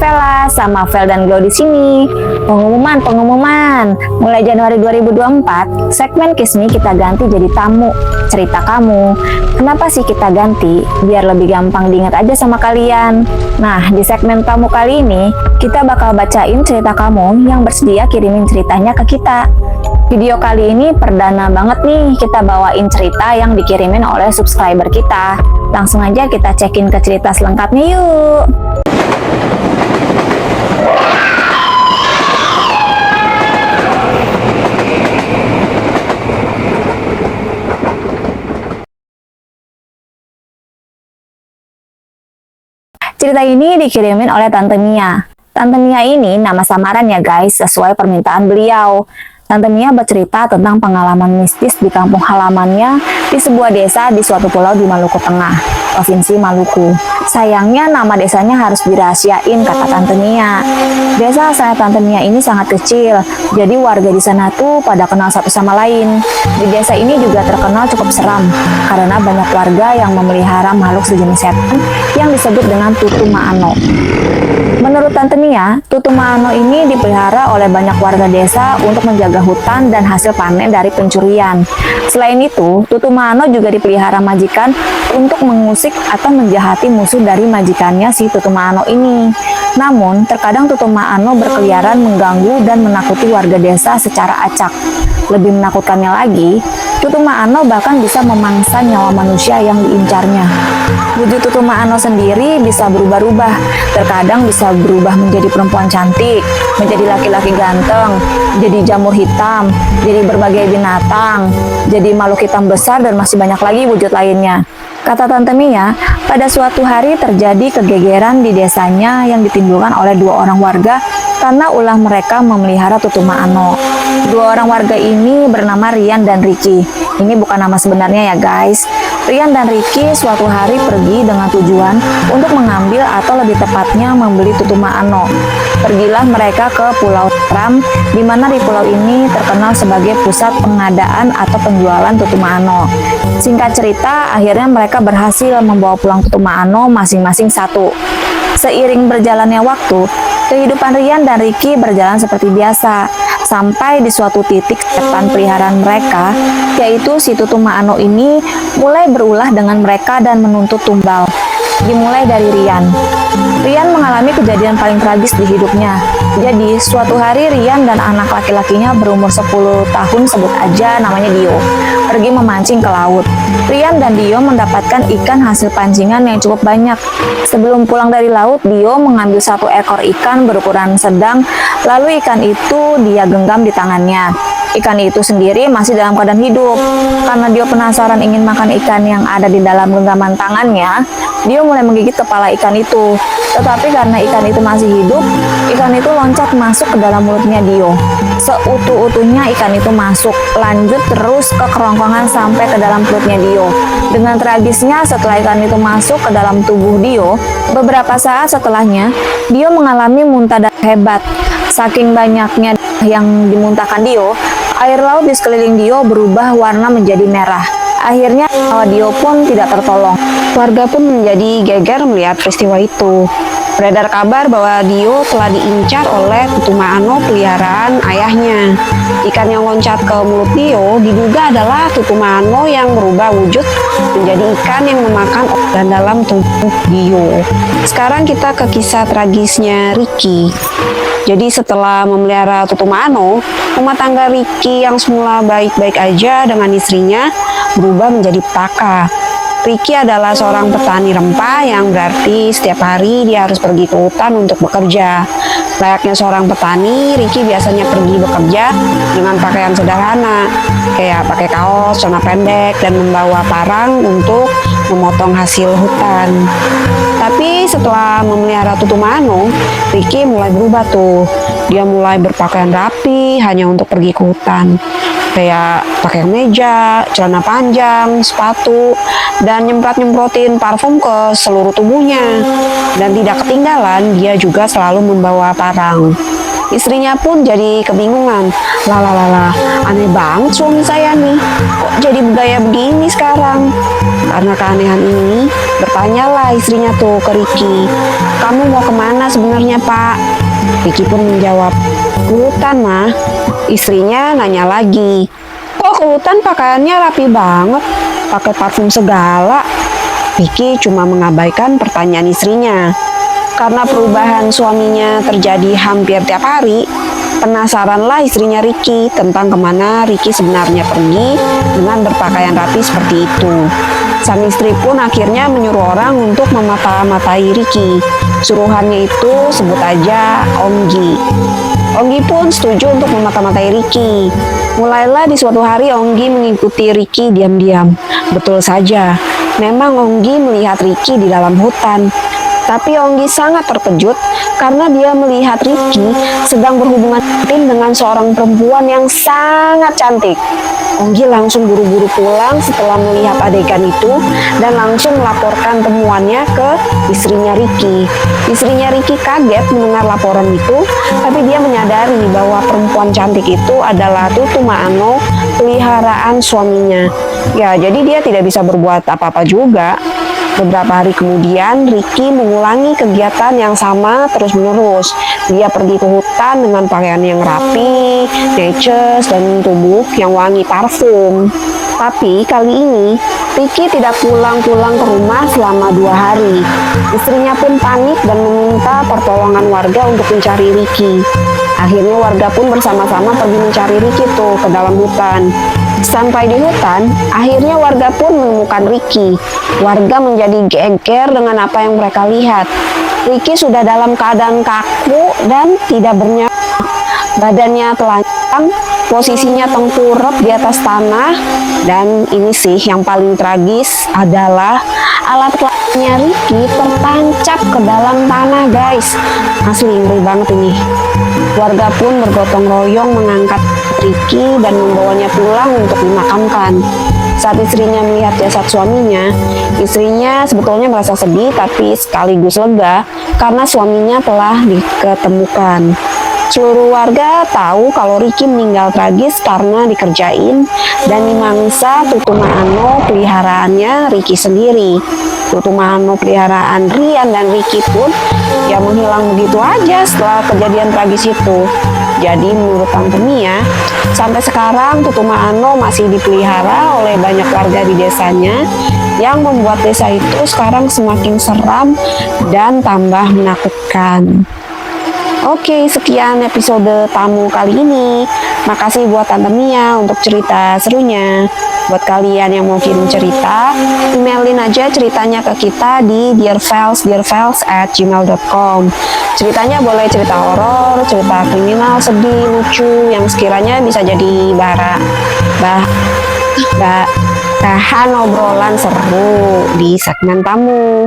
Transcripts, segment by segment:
Vela sama Vel dan Glow di sini. Pengumuman. Mulai Januari 2024, segmen Kiss Me kita ganti jadi tamu cerita kamu. Kenapa sih kita ganti? Biar lebih gampang diingat aja sama kalian. Nah, di segmen tamu kali ini, kita bakal bacain cerita kamu yang bersedia kirimin ceritanya ke kita. Video kali ini perdana banget nih kita bawain cerita yang dikirimin oleh subscriber kita. Langsung aja kita cekin ke cerita selengkapnya yuk. Cerita ini dikirimin oleh Tante Mia. Tante Mia ini nama samaran ya guys, sesuai permintaan beliau. Tante Mia bercerita tentang pengalaman mistis di kampung halamannya di sebuah desa di suatu pulau di Maluku Tengah, Provinsi Maluku. Sayangnya nama desanya harus dirahasiain, kata Tante Mia. Desa asalnya Tante Mia ini sangat kecil, jadi warga di sana tuh pada kenal satu sama lain. Di desa ini juga terkenal cukup seram, karena banyak warga yang memelihara makhluk sejenis setan yang disebut dengan Tutu Maano. Menurut Tante Mia, Tutu Maano ini dipelihara oleh banyak warga desa untuk menjaga hutan dan hasil panen dari pencurian. Selain itu, Tutu Maano juga dipelihara majikan untuk mengusik atau menjahati musuh dari majikannya si Tutu Maano ini. Namun, terkadang Tutu Maano berkeliaran mengganggu dan menakuti warga desa secara acak. Lebih menakutkannya lagi, Tutu Maano bahkan bisa memangsa nyawa manusia yang diincarnya. Wujud Tutu Maano sendiri bisa berubah-ubah. Terkadang bisa berubah menjadi perempuan cantik, menjadi laki-laki ganteng, jadi jamur hitam, jadi berbagai binatang, jadi makhluk hitam besar, dan masih banyak lagi wujud lainnya. Kata Tante Mia, pada suatu hari terjadi kegegeran di desanya yang ditimbulkan oleh dua orang warga karena ulah mereka memelihara Tutu Maano. Dua orang warga ini bernama Rian dan Ricky. Ini bukan nama sebenarnya ya guys. Rian dan Ricky suatu hari pergi dengan tujuan untuk mengambil atau lebih tepatnya membeli Tutu Maano. Pergilah mereka ke Pulau Ram, di mana di pulau ini terkenal sebagai pusat pengadaan atau penjualan Tutu Maano. Singkat cerita, akhirnya mereka berhasil membawa pulang Tutu Maano masing-masing satu. Seiring berjalannya waktu, kehidupan Rian dan Ricky berjalan seperti biasa, sampai di suatu titik setan peliharaan mereka, yaitu si Tutu Maano ini mulai berulah dengan mereka dan menuntut tumbal. Dimulai dari Rian. Rian mengalami kejadian paling tragis di hidupnya. Jadi, suatu hari Rian dan anak laki-lakinya berumur 10 tahun, sebut aja namanya Dio, pergi memancing ke laut. Rian dan Dio mendapatkan ikan hasil pancingan yang cukup banyak. Sebelum pulang dari laut, Dio mengambil satu ekor ikan berukuran sedang, lalu ikan itu dia genggam di tangannya. Ikan itu sendiri masih dalam keadaan hidup. Karena Dio penasaran ingin makan ikan yang ada di dalam genggaman tangannya, Dio mulai menggigit kepala ikan itu. Tetapi karena ikan itu masih hidup, ikan itu loncat masuk ke dalam mulutnya Dio. Seutuh-utuhnya ikan itu masuk, lanjut terus ke kerongkongan sampai ke dalam perutnya Dio. Dengan tragisnya, setelah ikan itu masuk ke dalam tubuh Dio, beberapa saat setelahnya, Dio mengalami muntah darah hebat. Saking banyaknya yang dimuntahkan Dio, air laut di sekeliling Dio berubah warna menjadi merah. Akhirnya nyawa Dio pun tidak tertolong. Warga pun menjadi geger melihat peristiwa itu. Beredar kabar bahwa Dio telah diincar oleh Tutu Maano peliharaan ayahnya. Ikan yang loncat ke mulut Dio diduga adalah Tutu Maano yang berubah wujud menjadi ikan yang memakan organ dalam tubuh Dio. Sekarang kita ke kisah tragisnya Ricky. Jadi setelah memelihara Tutu Maano, rumah tangga Ricky yang semula baik-baik aja dengan istrinya berubah menjadi petaka. Ricky adalah seorang petani rempah yang berarti setiap hari dia harus pergi ke hutan untuk bekerja. Layaknya seorang petani, Ricky biasanya pergi bekerja dengan pakaian sederhana, kayak pakai kaos, celana pendek, dan membawa parang untuk memotong hasil hutan. Tapi setelah memelihara Tutu Maano, Ricky mulai berubah tuh. Dia mulai berpakaian rapi hanya untuk pergi ke hutan. Kayak pakai kemeja, celana panjang, sepatu, dan nyemprot-nyemprotin parfum ke seluruh tubuhnya. Dan tidak ketinggalan, dia juga selalu membawa parang. Istrinya pun jadi kebingungan. Lah, aneh banget suami saya nih. Kok jadi bergaya begini sekarang? Karena keanehan ini, bertanyalah istrinya tuh ke Ricky, "Kamu mau kemana sebenarnya, Pak?" Ricky pun menjawab, "Ke hutan, Mah." Istrinya nanya lagi, "Kok ke hutan pakaiannya rapi banget, pakai parfum segala?" Ricky cuma mengabaikan pertanyaan istrinya. Karena perubahan suaminya terjadi hampir tiap hari, penasaranlah istrinya Ricky tentang kemana Ricky sebenarnya pergi dengan berpakaian rapi seperti itu. Sang istri pun akhirnya menyuruh orang untuk memata-matai Ricky. Suruhannya itu sebut aja Onggi. Onggi pun setuju untuk memata-matai Ricky. Mulailah di suatu hari Onggi mengikuti Ricky diam-diam. Betul saja, memang Onggi melihat Ricky di dalam hutan. Tapi Onggi sangat terkejut karena dia melihat Ricky sedang berhubungan intim dengan seorang perempuan yang sangat cantik. Onggi langsung buru-buru pulang setelah melihat adegan itu dan langsung melaporkan temuannya ke istrinya Ricky. Istrinya Ricky kaget mendengar laporan itu, tapi dia menyadari bahwa perempuan cantik itu adalah Tutu Maano, peliharaan suaminya. Ya, jadi dia tidak bisa berbuat apa-apa juga. Beberapa hari kemudian, Ricky mengulangi kegiatan yang sama terus-menerus. Dia pergi ke hutan dengan pakaian yang rapi, neces, dan tubuh yang wangi parfum. Tapi kali ini, Ricky tidak pulang-pulang ke rumah selama 2 hari. Istrinya pun panik dan meminta pertolongan warga untuk mencari Ricky. Akhirnya warga pun bersama-sama pergi mencari Ricky tuh ke dalam hutan. Sampai di hutan, akhirnya warga pun menemukan Ricky. Warga menjadi geger dengan apa yang mereka lihat. Ricky sudah dalam keadaan kaku dan tidak bernyawa. Badannya telanjang, posisinya tengkurap di atas tanah, dan ini sih yang paling tragis adalah alat kelaminnya Ricky tertancap ke dalam tanah, guys. Asli ngeri banget ini. Warga pun bergotong royong mengangkat Ricky dan membawanya pulang untuk dimakamkan. Saat istrinya melihat jasad suaminya, istrinya sebetulnya merasa sedih tapi sekaligus lega karena suaminya telah diketemukan. Seluruh warga tahu kalau Ricky meninggal tragis karena dikerjain dan dimangsa Tutu Maano, peliharaannya Ricky sendiri. Tutu Maano peliharaan Rian dan Ricky pun ya menghilang begitu aja setelah kejadian tragis itu. Jadi menurut Tante Mia, sampai sekarang Tutu Maano masih dipelihara oleh banyak warga di desanya yang membuat desa itu sekarang semakin seram dan tambah menakutkan. Oke, sekian episode tamu kali ini. Makasih buat Tante Mia untuk cerita serunya. Buat kalian yang mau kirim cerita, emailin aja ceritanya ke kita di dearfiles@gmail.com. Ceritanya boleh cerita horor, cerita kriminal, sedih, lucu, yang sekiranya bisa jadi bahan obrolan seru di segmen tamu.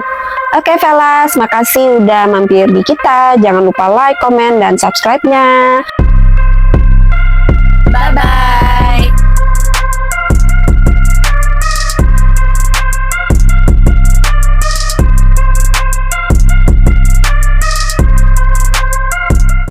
Oke, fellas, makasih udah mampir di kita. Jangan lupa like, komen, dan subscribe-nya. Bye-bye.